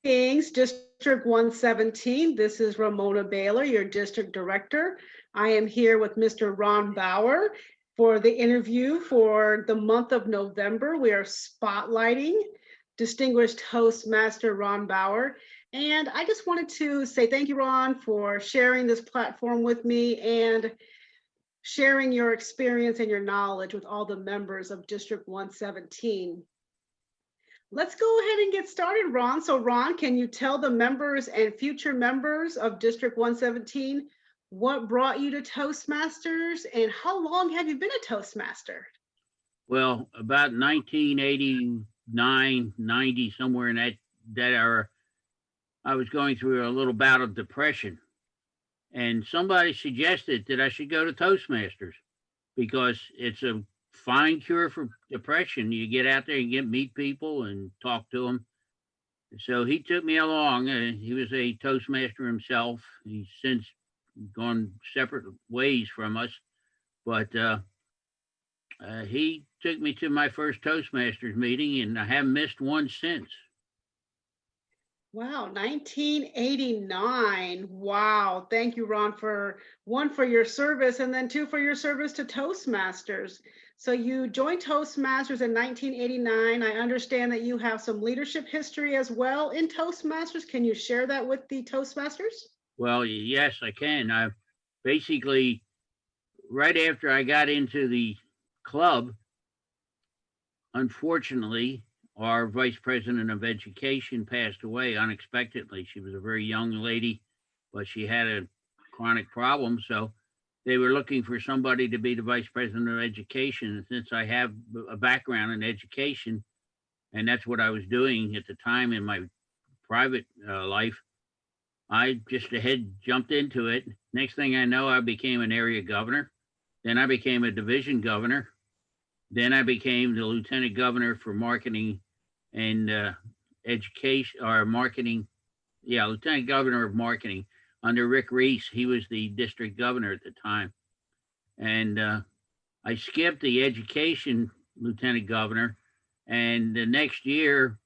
Greetings, District 117. This is Ramona Baylor, your district director. I am here with Mr. Ron Bauer for the interview for the month of November. We are spotlighting distinguished Toastmaster Ron Bauer. And I just wanted to say thank you, Ron, for sharing this platform with me and sharing your experience and your knowledge with all the members of District 117. Let's go ahead and get started, Ron. So Ron, can you tell the members and future members of District 117 what brought you to Toastmasters and how long have you been a Toastmaster? Well, about 1989, 90, somewhere in that era, I was going through a little bout of depression, and somebody suggested that I should go to Toastmasters because it's a fine cure for depression. You get out there and meet people and talk to them. So he took me along. He was a Toastmaster himself. He's since gone separate ways from us, but he took me to my first Toastmasters meeting, and I haven't missed one since. Wow, 1989. Wow. Thank you, Ron, for one, for your service, and then two, for your service to Toastmasters. So you joined Toastmasters in 1989. I understand that you have some leadership history as well in Toastmasters. Can you share that with the Toastmasters? Well, yes, I can. I basically, right after I got into the club, unfortunately, our vice president of education passed away unexpectedly. She was a very young lady, but she had a chronic problem. So they were looking for somebody to be the vice president of education. And since I have a background in education, and that's what I was doing at the time in my private life, I just jumped into it. Next thing I know, I became an area governor. Then I became a division governor. Then I became the lieutenant governor for marketing and education, or marketing. Yeah, lieutenant governor of marketing under Rick Reese. He was the district governor at the time. And I skipped the education lieutenant governor. And the next year,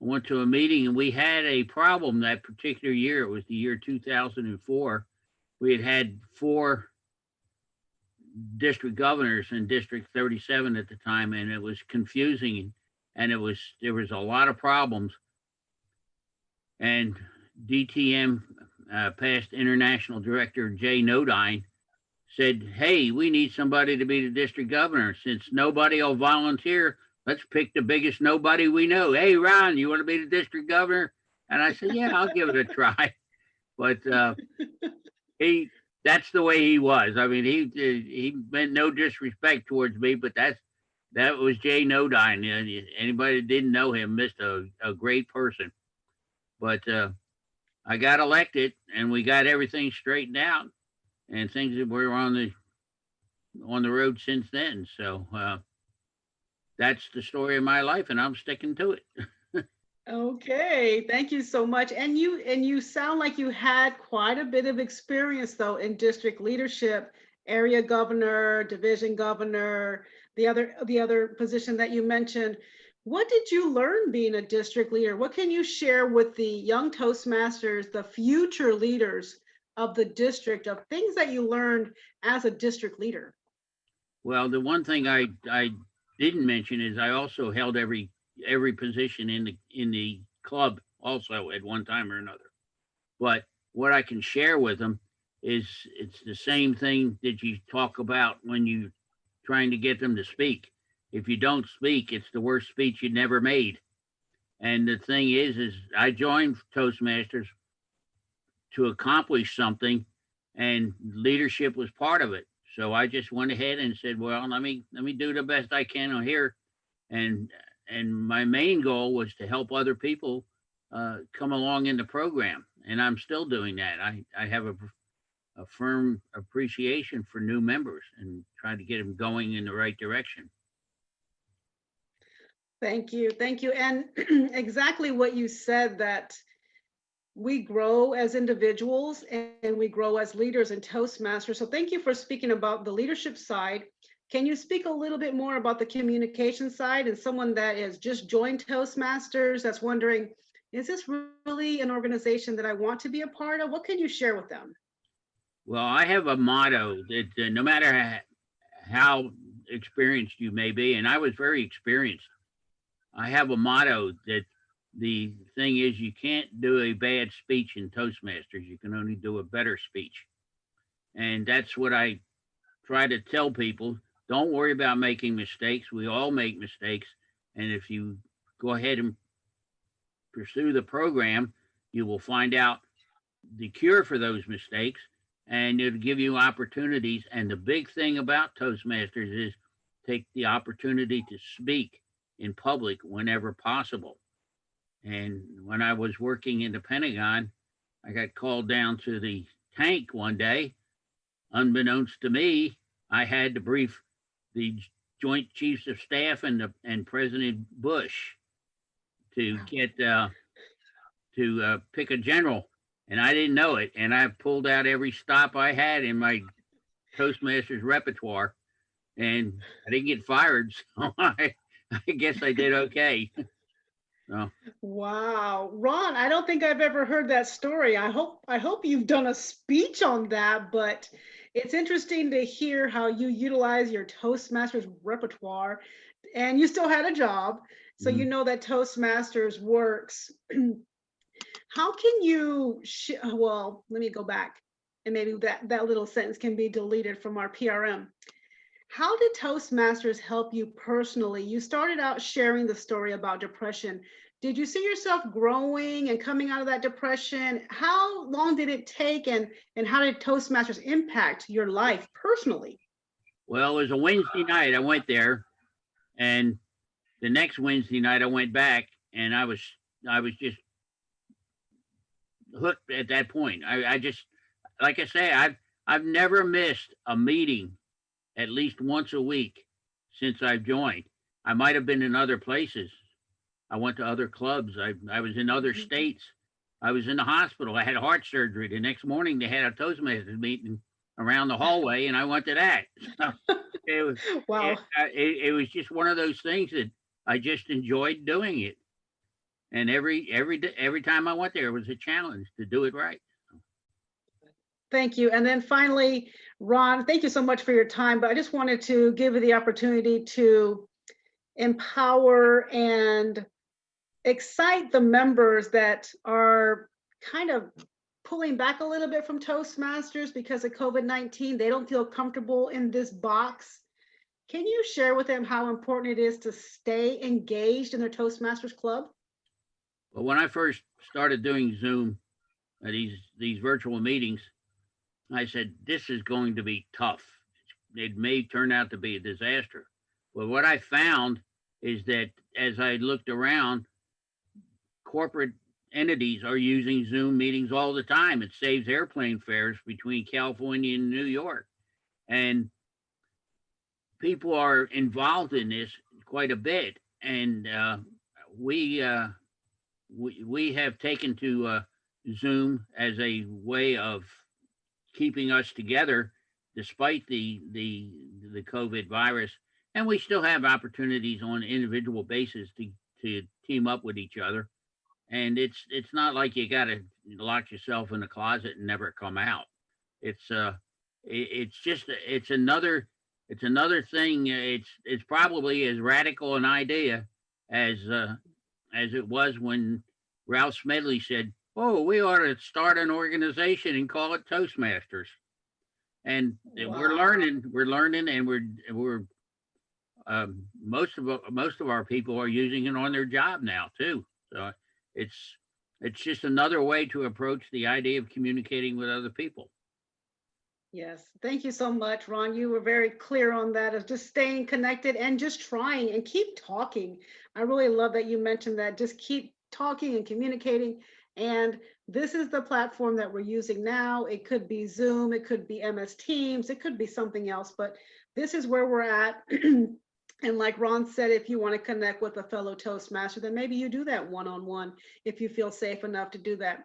I went to a meeting and we had a problem that particular year. It was the year 2004. We had four district governors in District 37 at the time, and it was confusing, and there was a lot of problems. And DTM, past international director Jay Nodine, said, "Hey, we need somebody to be the district governor. Since nobody will volunteer, let's pick the biggest nobody we know. Hey, Ron, you want to be the district governor?" And I said, "Yeah, I'll give it a try." But that's the way he was. I mean, he meant no disrespect towards me, but that was Jay Nodine. Anybody that didn't know him missed a great person. But I got elected, and we got everything straightened out, and things were on the road since then. So that's the story of my life, and I'm sticking to it. Okay, thank you so much. And you sound like you had quite a bit of experience though in district leadership, area governor, division governor, the other position that you mentioned. What did you learn being a district leader? What can you share with the young Toastmasters, the future leaders of the district, of things that you learned as a district leader? Well, the one thing I didn't mention is I also held every position in the club also at one time or another. But what I can share with them is it's the same thing that you talk about when you trying to get them to speak. If you don't speak, it's the worst speech you never made. And the thing is I joined Toastmasters to accomplish something, and leadership was part of it. So I just went ahead and said, well, let me do the best I can on here. And my main goal was to help other people come along in the program, and I'm still doing that. I have a firm appreciation for new members and trying to get them going in the right direction. Thank you. Thank you. And exactly what you said, that we grow as individuals and we grow as leaders in Toastmasters. So thank you for speaking about the leadership side. Can you speak a little bit more about the communication side, and someone that has just joined Toastmasters that's wondering, is this really an organization that I want to be a part of? What can you share with them? Well, I have a motto that no matter how experienced you may be, and I was very experienced, I have a motto that the thing is you can't do a bad speech in Toastmasters. You can only do a better speech. And that's what I try to tell people. Don't worry about making mistakes. We all make mistakes. And if you go ahead and pursue the program, you will find out the cure for those mistakes and it'll give you opportunities. And the big thing about Toastmasters is take the opportunity to speak in public whenever possible. And when I was working in the Pentagon, I got called down to the tank one day. Unbeknownst to me, I had to brief the Joint Chiefs of Staff and President Bush to get to pick a general, and I didn't know it. And I pulled out every stop I had in my Toastmasters repertoire, and I didn't get fired, so I guess I did okay. So, Wow, Ron, I don't think I've ever heard that story. I hope you've done a speech on that, but it's interesting to hear how you utilize your Toastmasters repertoire and you still had a job. So you mhm. know that Toastmasters works. How can you well, let me go back and maybe that little sentence can be deleted from our PRM. How did Toastmasters help you personally? You started out sharing the story about depression. Did you see yourself growing and coming out of that depression? How long did it take and how did Toastmasters impact your life personally? Well, it was a Wednesday night. I went there, and the next Wednesday night I went back, and I was just hooked at that point. I just like I say, I've never missed a meeting at least once a week since I've joined. I might have been in other places. I went to other clubs. I was in other Mhm. states. I was in the hospital. I had heart surgery. The next morning they had a Toastmasters meeting around the hallway, and I went to that. So it was Wow. it was just one of those things that I just enjoyed doing it. And every time I went there, it was a challenge to do it right. Thank you. And then finally, Ron, thank you so much for your time, but I just wanted to give you the opportunity to empower and excite the members that are kind of pulling back a little bit from Toastmasters because of COVID-19. They don't feel comfortable in this box. Can you share with them how important it is to stay engaged in their Toastmasters club? But when I first started doing Zoom, these virtual meetings, I said this is going to be tough. It may turn out to be a disaster. But what I found is that as I looked around, corporate entities are using Zoom meetings all the time. It saves airplane fares between California and New York. And people are involved in this quite a bit. And we, uh, we have taken to Zoom as a way of keeping us together despite the COVID virus. And we still have opportunities on an individual basis to team up with each other. And it's not like you got to lock yourself in a closet and never come out. It's it's just it's another thing. It's probably as radical an idea as it was when Ralph Smedley said, "Oh, we ought to start an organization and call it Toastmasters." And Wow. we're learning, and we're most of our people are using it on their job now too. So it's it's just another way to approach the idea of communicating with other people. Yes, thank you so much, Ron. You were very clear on that of just staying connected and just trying and keep talking. I really love that you mentioned that. Just keep talking and communicating. And this is the platform that we're using now. It could be Zoom, it could be MS Teams, it could be something else, but this is where we're at. And like Ron said, if you want to connect with a fellow Toastmaster, then maybe you do that one-on-one if you feel safe enough to do that.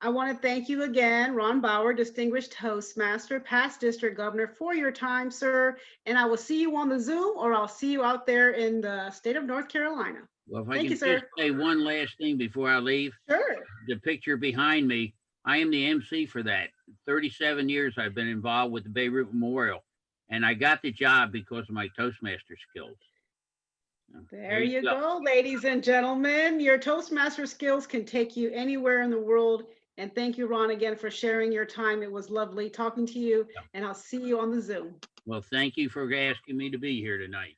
I want to thank you again, Ron Bauer, Distinguished Toastmaster, past District Governor, for your time, sir. And I will see you on the Zoom or I'll see you out there in the state of North Carolina. Well, if I Thank can you, just sir. say one last thing before I leave, Sure. the picture behind me, I am the MC for that. 37 years I've been involved with the Beirut Memorial, and I got the job because of my Toastmaster skills. So, There you go, ladies and gentlemen. Your Toastmaster skills can take you anywhere in the world. And thank you, Ron, again for sharing your time. It was lovely talking to you, and I'll see you on the Zoom. Well, thank you for asking me to be here tonight.